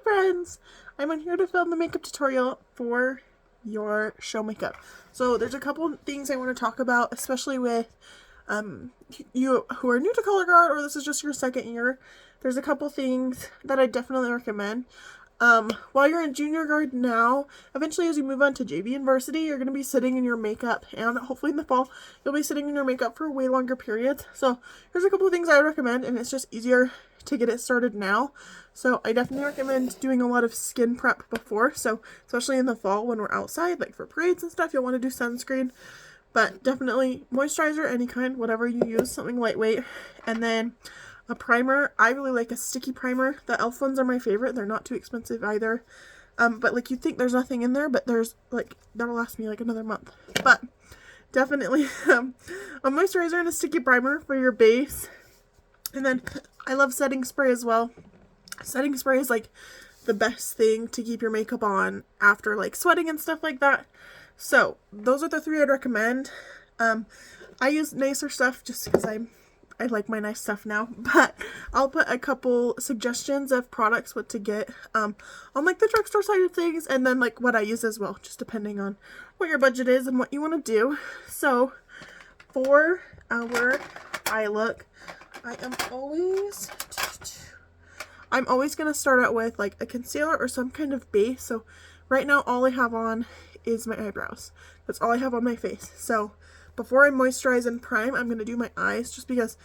friends! I'm on here to film the makeup tutorial for your show makeup. So there's a couple things I want to talk about, especially with you who are new to Color Guard or this is just your second year. There's a couple things that I definitely recommend. While you're in junior guard now, eventually as you move on to JV University, you're going to be sitting in your makeup, and hopefully in the fall, you'll be sitting in your makeup for way longer periods. So here's a couple of things I would recommend, and it's just easier to get it started now. So I definitely recommend doing a lot of skin prep before, so especially in the fall when we're outside, like for parades and stuff, you'll want to do sunscreen. But definitely moisturizer, any kind, whatever you use, something lightweight. And then a primer. I really like a sticky primer. The e.l.f. ones are my favorite. They're not too expensive either. But like you'd think there's nothing in there, but there's like, that'll last me like another month. But definitely a moisturizer and a sticky primer for your base. And then I love setting spray as well. Setting spray is like the best thing to keep your makeup on after like sweating and stuff like that. So those are the three I'd recommend. I use nicer stuff just because I like my nice stuff now, but I'll put a couple suggestions of products what to get on like the drugstore side of things, and then like what I use as well, just depending on what your budget is and what you want to do. So for our eye look, I'm always going to start out with like a concealer or some kind of base. So right now all I have on is my eyebrows. That's all I have on my face. So before I moisturize and prime, I'm going to do my eyes, just because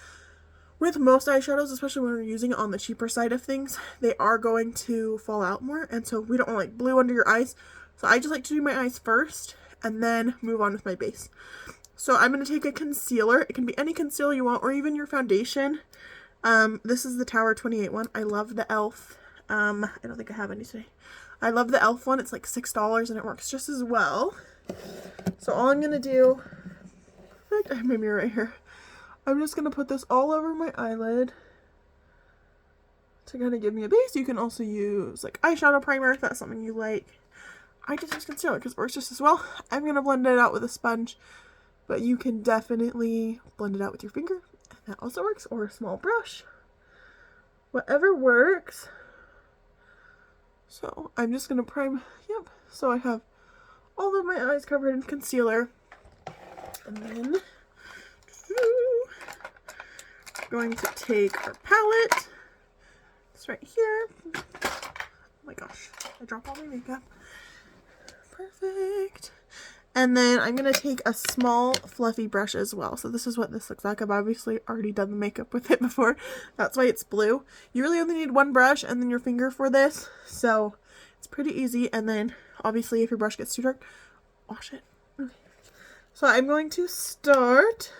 with most eyeshadows, especially when we're using it on the cheaper side of things, they are going to fall out more, and so we don't want like blue under your eyes. So I just like to do my eyes first and then move on with my base. So I'm going to take a concealer. It can be any concealer you want, or even your foundation. This is the Tower 28 one. I love the e.l.f. I don't think I have any today. I love the e.l.f. one. It's like $6 and it works just as well. So all I'm going to do, I have my mirror right here. I'm just going to put this all over my eyelid to kind of give me a base. You can also use like eyeshadow primer if that's something you like. I just use concealer because it works just as well. I'm going to blend it out with a sponge, but you can definitely blend it out with your finger. That also works, or a small brush. Whatever works. So I'm just going to prime. Yep. So I have all of my eyes covered in concealer. And then I'm going to take our palette. It's right here. Oh my gosh, I dropped all my makeup. Perfect. And then I'm going to take a small fluffy brush as well. So this is what this looks like. I've obviously already done the makeup with it before. That's why it's blue. You really only need one brush and then your finger for this. So it's pretty easy. And then obviously if your brush gets too dark, wash it. Okay. So I'm going to start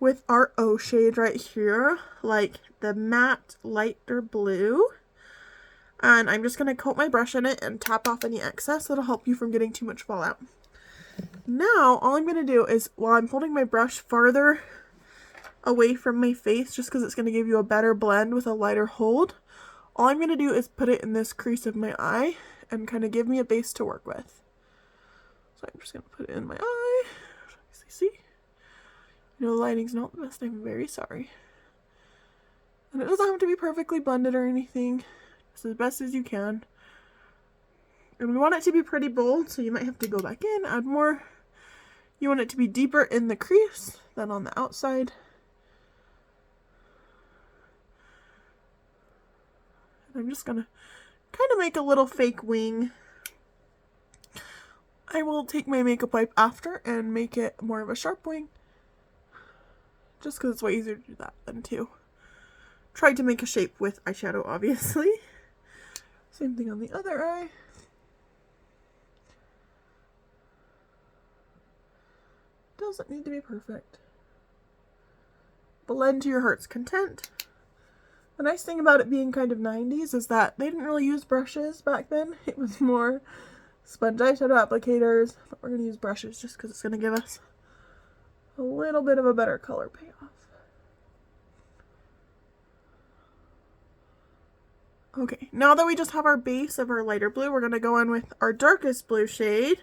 with our O shade right here, like the matte lighter blue. And I'm just going to coat my brush in it and tap off any excess. That'll help you from getting too much fallout. Now, all I'm going to do is, while I'm holding my brush farther away from my face, just because it's going to give you a better blend with a lighter hold, all I'm going to do is put it in this crease of my eye and kind of give me a base to work with. So I'm just going to put it in my eye. See? You know, the lighting's not the best. I'm very sorry. And it doesn't have to be perfectly blended or anything. It's as best as you can. And we want it to be pretty bold, so you might have to go back in, add more. You want it to be deeper in the crease than on the outside. And I'm just going to kind of make a little fake wing. I will take my makeup wipe after and make it more of a sharp wing. Just because it's way easier to do that than to try to make a shape with eyeshadow, obviously. Same thing on the other eye. Doesn't need to be perfect. Blend to your heart's content. The nice thing about it being kind of 90s is that they didn't really use brushes back then. It was more sponge eyeshadow applicators, but we're going to use brushes just because it's going to give us a little bit of a better color payoff. Okay, now that we just have our base of our lighter blue, we're going to go in with our darkest blue shade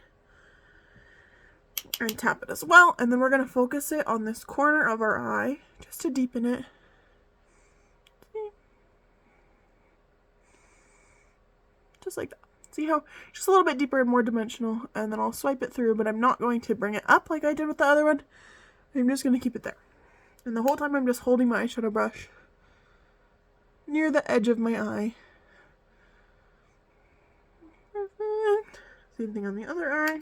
and tap it as well, and then we're going to focus it on this corner of our eye just to deepen it. just like that. See how just a little bit deeper and more dimensional, and then I'll swipe it through, but I'm not going to bring it up like I did with the other one. I'm just going to keep it there. And the whole time I'm just holding my eyeshadow brush near the edge of my eye. Perfect. Same thing on the other eye.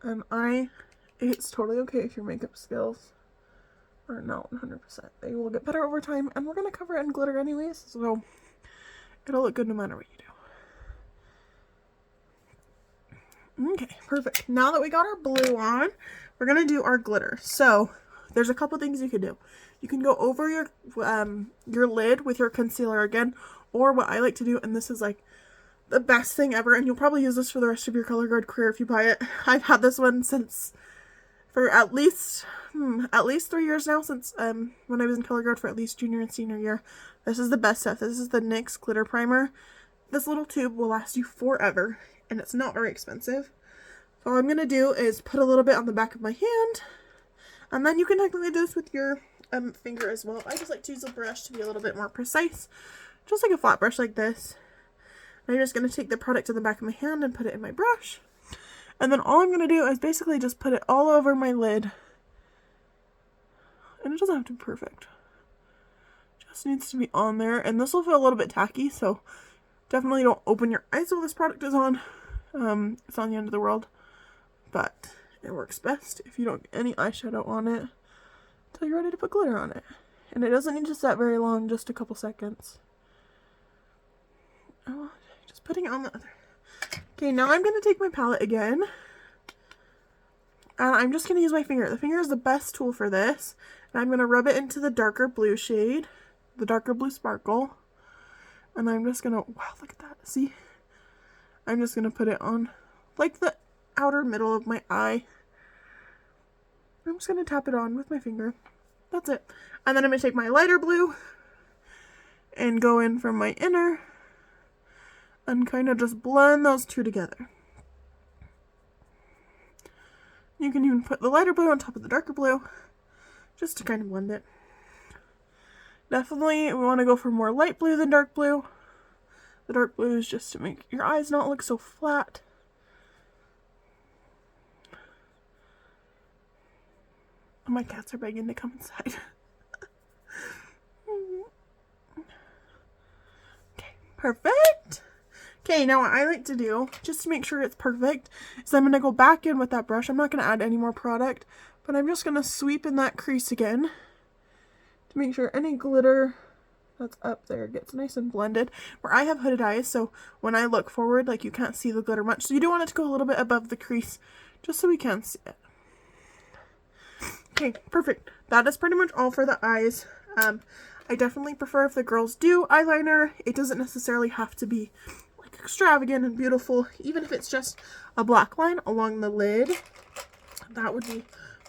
And it's totally okay if your makeup skills are not 100%. They will get better over time, and we're going to cover it in glitter anyways, so it'll look good no matter what you do. Okay, perfect. Now that we got our blue on, we're going to do our glitter. So there's a couple things you can do. You can go over your lid with your concealer again, or what I like to do, and this is like the best thing ever, and you'll probably use this for the rest of your ColourGuard career if you buy it. I've had this one for at least 3 years now, since when I was in ColourGuard for at least junior and senior year. This is the best stuff. This is the NYX glitter primer. This little tube will last you forever, and it's not very expensive. So all I'm going to do is put a little bit on the back of my hand, and then you can technically do this with your finger as well. I just like to use a brush to be a little bit more precise, just like a flat brush like this. And I'm just going to take the product to the back of my hand and put it in my brush. And then all I'm going to do is basically just put it all over my lid. And it doesn't have to be perfect. It just needs to be on there. And this will feel a little bit tacky, so definitely don't open your eyes while this product is on. It's on the end of the world. But it works best if you don't get any eyeshadow on it until you're ready to put glitter on it. And it doesn't need to set very long, just a couple seconds. Oh, just putting it on the other. Okay, now I'm going to take my palette again, and I'm just going to use my finger. The finger is the best tool for this, and I'm going to rub it into the darker blue shade, the darker blue sparkle, and I'm just going to, wow, look at that, see? I'm just going to put it on, like, the outer middle of my eye. I'm just going to tap it on with my finger. That's it. And then I'm going to take my lighter blue and go in from my inner and kind of just blend those two together. You can even put the lighter blue on top of the darker blue, just to kind of blend it. Definitely, we want to go for more light blue than dark blue. The dark blue is just to make your eyes not look so flat. My cats are begging to come inside. Okay, perfect. Okay, now what I like to do, just to make sure it's perfect, is I'm going to go back in with that brush. I'm not going to add any more product, but I'm just going to sweep in that crease again to make sure any glitter that's up there gets nice and blended. Where I have hooded eyes, so when I look forward, like, you can't see the glitter much. So you do want it to go a little bit above the crease, just so we can see it. Okay, perfect. That is pretty much all for the eyes. I definitely prefer if the girls do eyeliner. It doesn't necessarily have to be extravagant and beautiful, even if it's just a black line along the lid. That would be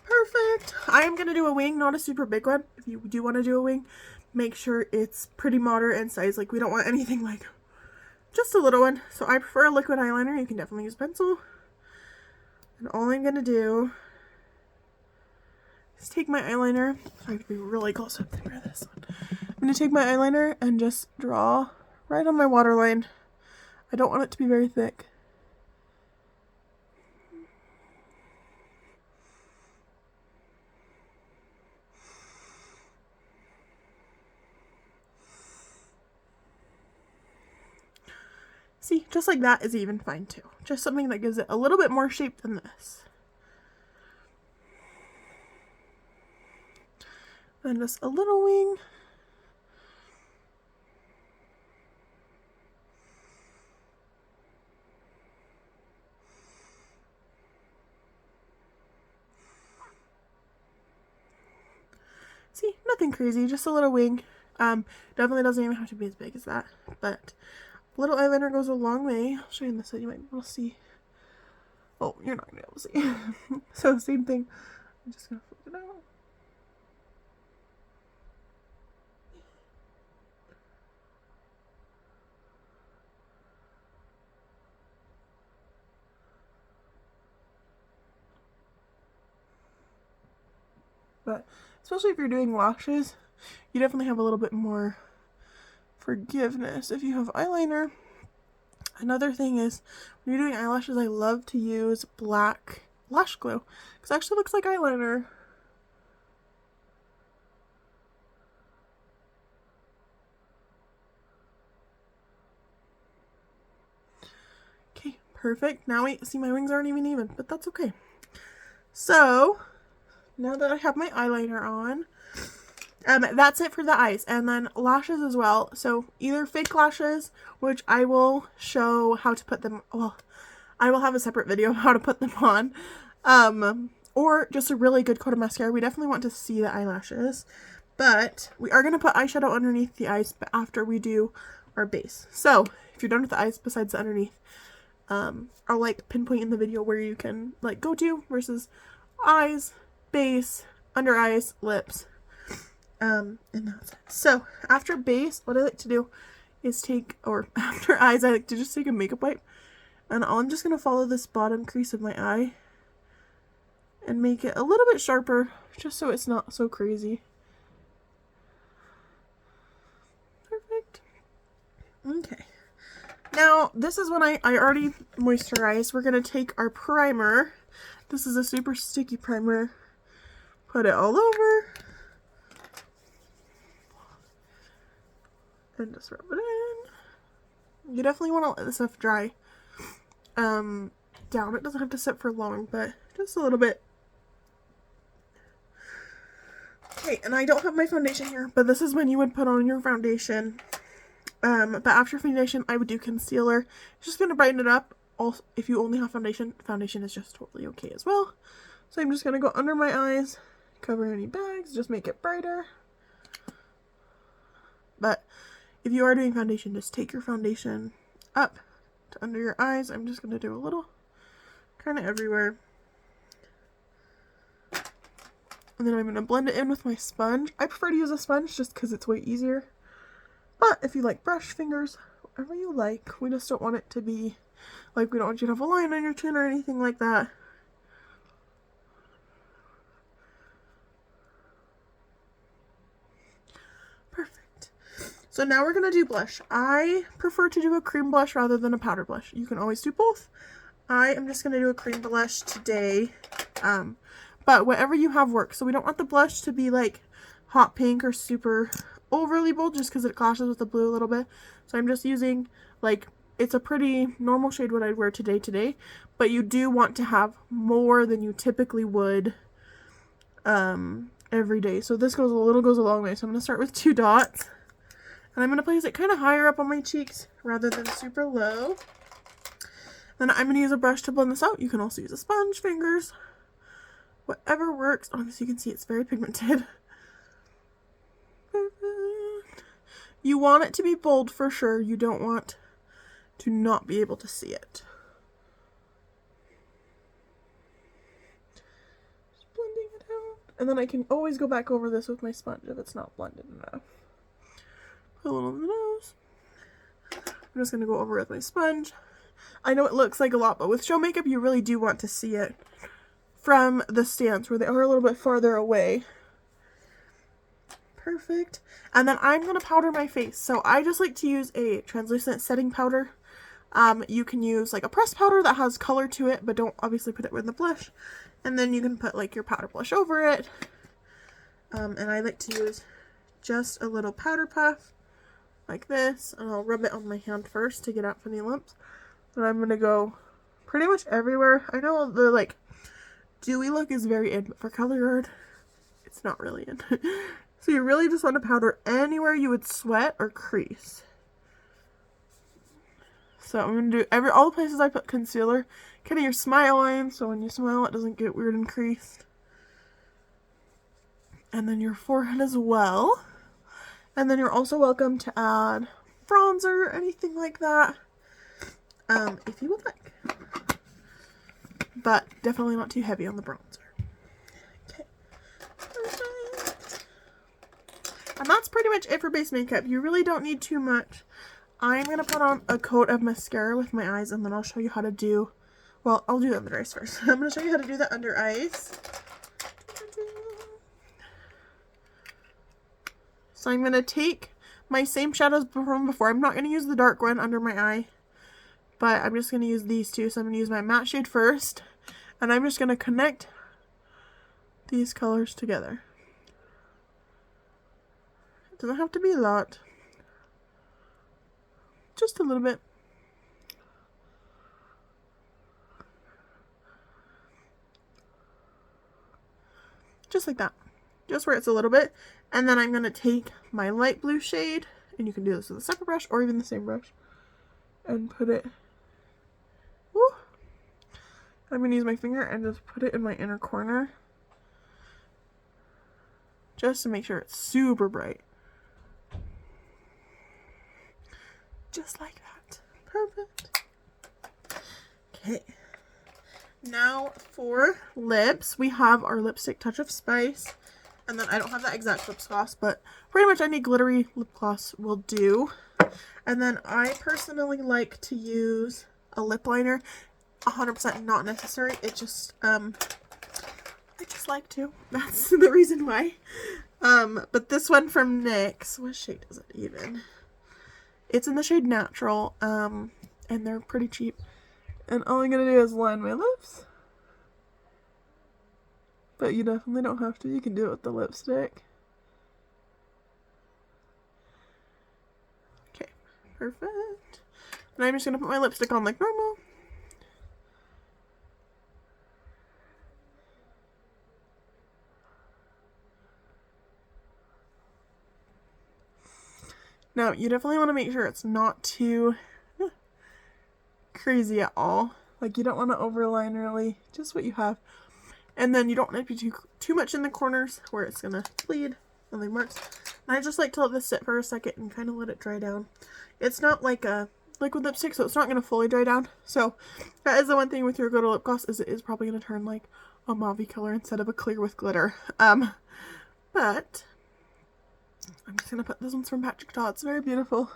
perfect. I am going to do a wing, not a super big one. If you do want to do a wing, make sure it's pretty moderate in size. Like, we don't want anything like just a little one. So I prefer a liquid eyeliner. You can definitely use pencil. And all I'm going to do is take my eyeliner. I have to be really close up for this one. I'm going to take my eyeliner and just draw right on my waterline. I don't want it to be very thick. See, just like that is even fine too. Just something that gives it a little bit more shape than this. And just a little wing. See, nothing crazy, just a little wing. Definitely doesn't even have to be as big as that, but little eyeliner goes a long way. I'll show you on this side, you might be able to see. Oh, you're not going to be able to see. So, same thing. I'm just going to flip it out. But especially if you're doing lashes, you definitely have a little bit more forgiveness if you have eyeliner. Another thing is, when you're doing eyelashes, I love to use black lash glue, because it actually looks like eyeliner. Okay, perfect. Now see, my wings aren't even, but that's okay. So, now that I have my eyeliner on, that's it for the eyes. And then lashes as well. So either fake lashes, which I will show how to put them, well, I will have a separate video of how to put them on, or just a really good coat of mascara. We definitely want to see the eyelashes, but we are going to put eyeshadow underneath the eyes after we do our base. So if you're done with the eyes besides the underneath, I'll like pinpoint in the video where you can like go to versus eyes, base, under eyes, lips, and that's it. So after base, what I like to do is after eyes, I like to just take a makeup wipe, and I'm just going to follow this bottom crease of my eye and make it a little bit sharper, just so it's not so crazy. Perfect. Okay. Now, this is when I already moisturized. We're going to take our primer. This is a super sticky primer. Put it all over. And just rub it in. You definitely want to let this stuff dry down. It doesn't have to sit for long, but just a little bit. Okay, and I don't have my foundation here, but this is when you would put on your foundation. But after foundation, I would do concealer. It's just going to brighten it up. Also, if you only have foundation, foundation is just totally okay as well. So I'm just going to go under my eyes, cover any bags, just make it brighter. But if you are doing foundation, just take your foundation up to under your eyes. I'm just going to do a little, kind of everywhere. And then I'm going to blend it in with my sponge. I prefer to use a sponge just because it's way easier. But if you like brush fingers, whatever you like, we just don't want it to be, like, we don't want you to have a line on your chin or anything like that. Perfect. So now we're going to do blush. I prefer to do a cream blush rather than a powder blush. You can always do both. I am just going to do a cream blush today. But whatever you have works. So we don't want the blush to be like hot pink or super overly bold, just because it clashes with the blue a little bit. So I'm just using, like, it's a pretty normal shade what I'd wear today, but you do want to have more than you typically would every day. So this goes a long way. So I'm going to start with 2 dots, and I'm going to place it kind of higher up on my cheeks rather than super low. Then I'm going to use a brush to blend this out. You can also use a sponge, fingers, whatever works. Obviously you can see it's very pigmented. You want it to be bold for sure. You don't want to not be able to see it. Just blending it out. And then I can always go back over this with my sponge if it's not blended enough. Put a little on the nose. I'm just going to go over it with my sponge. I know it looks like a lot, but with show makeup, you really do want to see it from the stands where they are a little bit farther away. Perfect. And then I'm going to powder my face. So I just like to use a translucent setting powder. You can use like a pressed powder that has color to it, but don't obviously put it with the blush. And then you can put like your powder blush over it. And I like to use just a little powder puff like this. And I'll rub it on my hand first to get out any lumps. And I'm going to go pretty much everywhere. I know the like dewy look is very in, but for ColourGuard, it's not really in. So you really just want to powder anywhere you would sweat or crease. So I'm going to do all the places I put concealer, kind of your smile line, so when you smile it doesn't get weird and creased. And then your forehead as well. And then you're also welcome to add bronzer or anything like that, if you would like. But definitely not too heavy on the bronzer. Okay. And that's pretty much it for base makeup. You really don't need too much. I'm going to put on a coat of mascara with my eyes, and then I'll show you how to do, well, I'll do the under eyes first. I'm going to show you how to do the under eyes. So I'm going to take my same shadows from before. I'm not going to use the dark one under my eye, but I'm just going to use these two. So I'm going to use my matte shade first, and I'm just going to connect these colors together. It doesn't have to be a lot, just a little bit. Just like that, just where it's a little bit. And then I'm going to take my light blue shade, and you can do this with a separate brush or even the same brush, and put it, woo, I'm going to use my finger and just put it in my inner corner, just to make sure it's super bright. Just like that. Perfect. Okay. Now for lips, we have our lipstick Touch of Spice. And then I don't have that exact lip gloss, but pretty much any glittery lip gloss will do. And then I personally like to use a lip liner. 100% not necessary. It just, I just like to. That's the reason why. But this one from NYX, what shade is it even? It's in the shade Natural, and they're pretty cheap. And all I'm going to do is line my lips. But you definitely don't have to. You can do it with the lipstick. Okay, perfect. And I'm just going to put my lipstick on like normal. Now, you definitely want to make sure it's not too crazy at all. Like, you don't want to overline really, just what you have. And then you don't want it to be too much in the corners where it's going to bleed and leave marks. And I just like to let this sit for a second and kind of let it dry down. It's not like a liquid lipstick, so it's not going to fully dry down. So that is the one thing with your glitter lip gloss, is it is probably going to turn like a mauve color instead of a clear with glitter. But I'm just going to put this one's from Patrick Ta. It's very beautiful.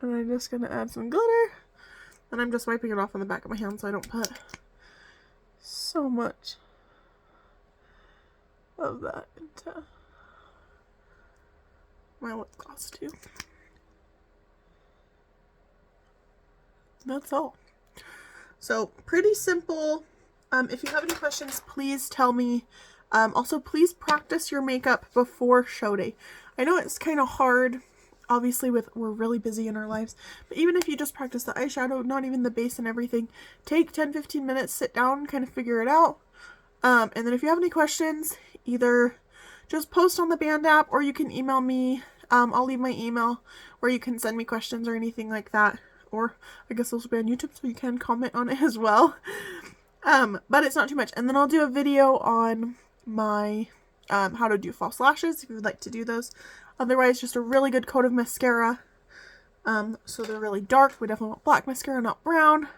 And I'm just going to add some glitter. And I'm just wiping it off on the back of my hand so I don't put so much of that into my lip gloss too. That's all. So pretty simple. If you have any questions, please tell me. Also, please practice your makeup before show day. I know it's kind of hard, obviously, we're really busy in our lives, but even if you just practice the eyeshadow, not even the base and everything, take 10-15 minutes, sit down, kind of figure it out. And then if you have any questions, either just post on the Band app, or you can email me. I'll leave my email where you can send me questions or anything like that. Or I guess this will be on YouTube, so you can comment on it as well. But it's not too much. And then I'll do a video on my how to do false lashes if you would like to do those. Otherwise, just a really good coat of mascara. So they're really dark. We definitely want black mascara, not brown.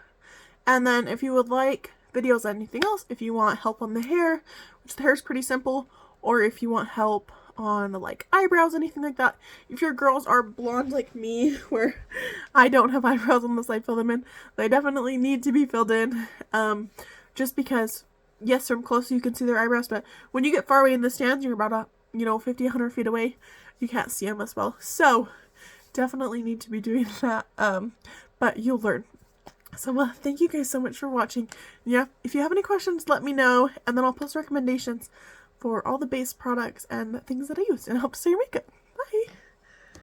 And then if you would like videos on anything else, if you want help on the hair, which the hair is pretty simple, or if you want help on like eyebrows, anything like that. If your girls are blonde like me, where I don't have eyebrows unless I fill them in, they definitely need to be filled in. Just because, yes, from close you can see their eyebrows, but when you get far away in the stands, you're about 50, 100 feet away, you can't see them as well. So definitely need to be doing that. But you'll learn. So thank you guys so much for watching. Yeah, if you have any questions, let me know, and then I'll post recommendations for all the base products and things that I use and help stay your makeup.